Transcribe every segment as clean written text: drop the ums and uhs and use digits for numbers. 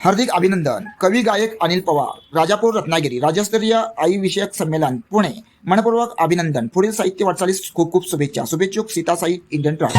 हार्दिक अभिनंदन. कवी गायक अनिल पवार, राजापूर रत्नागिरी. राज्यस्तरीय आई विषयक संमेलन पुणे. मनपूर्वक अभिनंदन. पुढील साहित्य वाटचालीस खूप खूप शुभेच्छा. शुभेच्छुक सीतासाई इंडियन ट्रस्ट.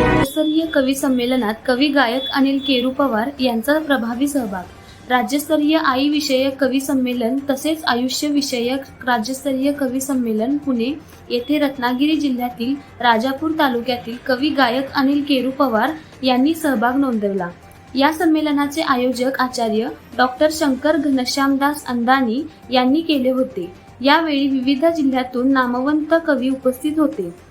राज्यस्तरीय कवी संमेलनात कवी गायक अनिल केरू पवार यांचा प्रभावी सहभाग. राज्यस्तरीय आई विषयक कवी संमेलन तसेच आयुष्य विषयक राज्यस्तरीय कवी संमेलन पुणे येथे रत्नागिरी जिल्ह्यातील राजापूर तालुक्यातील कवी गायक अनिल केरू पवार यांनी सहभाग नोंदवला. या संमेलनाचे आयोजक आचार्य डॉक्टर शंकर घनश्यामदास अंदानी यांनी केले होते. यावेळी विविध जिल्ह्यातून नामवंत कवी उपस्थित होते.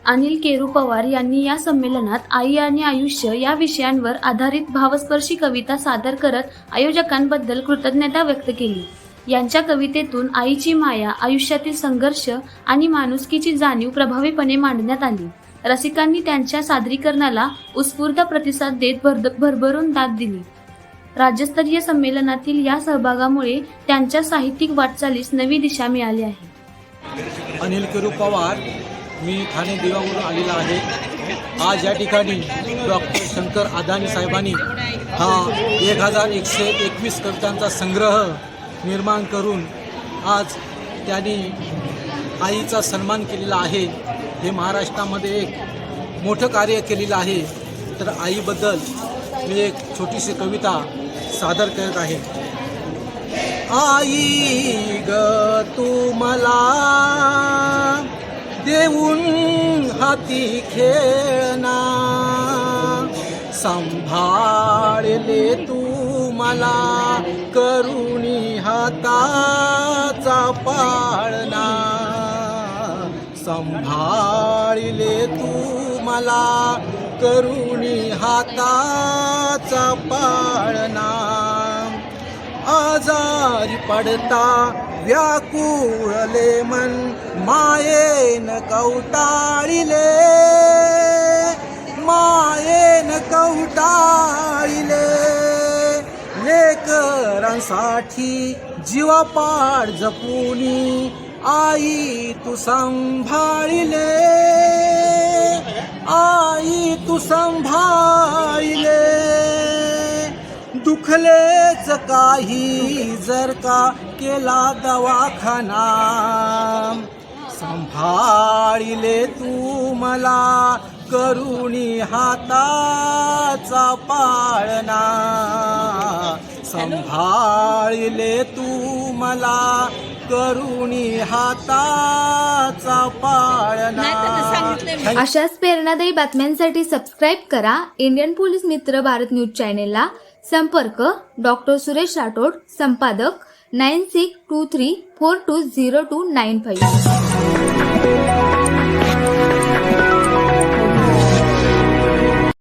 अनिल केरू पवार यांनी या संमेलनात आई आणि आयुष्य या विषयांवर आधारित भावस्पर्शी कविता सादर करत आयोजकांबद्दल कृतज्ञता व्यक्त केली. यांच्या कवितेतून आईची माया, आयुष्यातील संघर्ष आणि माणुसकीची जाणीव प्रभावीपणे मांडण्यात आली. रसिकांनी त्यांच्या सादरीकरणाला उत्स्फूर्त प्रतिसाद देत भरभरून दाद दिली. राज्यस्तरीय संमेलनातील या सहभागामुळे त्यांच्या साहित्यिक वाटचालीस नवी दिशा मिळाली आहे. अनिल केरू पवार, मी ठाणे दिवावरून आलेला आहे. आज या ठिकाणी डॉक्टर शंकर अदानी साहेबांनी हा 1121 कवितांचा संग्रह निर्माण करून आज त्यांनी आईचा सन्मान केलेला आहे. हे महाराष्ट्रामध्ये एक मोठं कार्य केलेलं आहे. तर आईबद्दल मी एक छोटीशी कविता सादर करत आहे. आई ग तू मला देऊन हाती खेळना, संभाळले तू मला करुणी हाताचा पाळणा, संभाळले तू मला करुणी हाताचा पाळणा. आजारी पडता व्याकुळले मन मायेन कवटाळिले, मायेन कवटाळिले. लेकरांसाठी जीवापाड जपुनी आई तू संभाळिले, आई तू संभाळिले. दुखलेच काही जर का केला दवाखाना, संभाळिले तू मला करुणी हाताचा पाळणा, संभाळिले तू मला करुणी हाताचा पाळणा. अशाच प्रेरणादायी बातम्यांसाठी सबस्क्राईब करा इंडियन पोलीस मित्र भारत न्यूज चॅनेलला. संपर्क डॉक्टर सुरेश राठोड, संपादक 9623420295.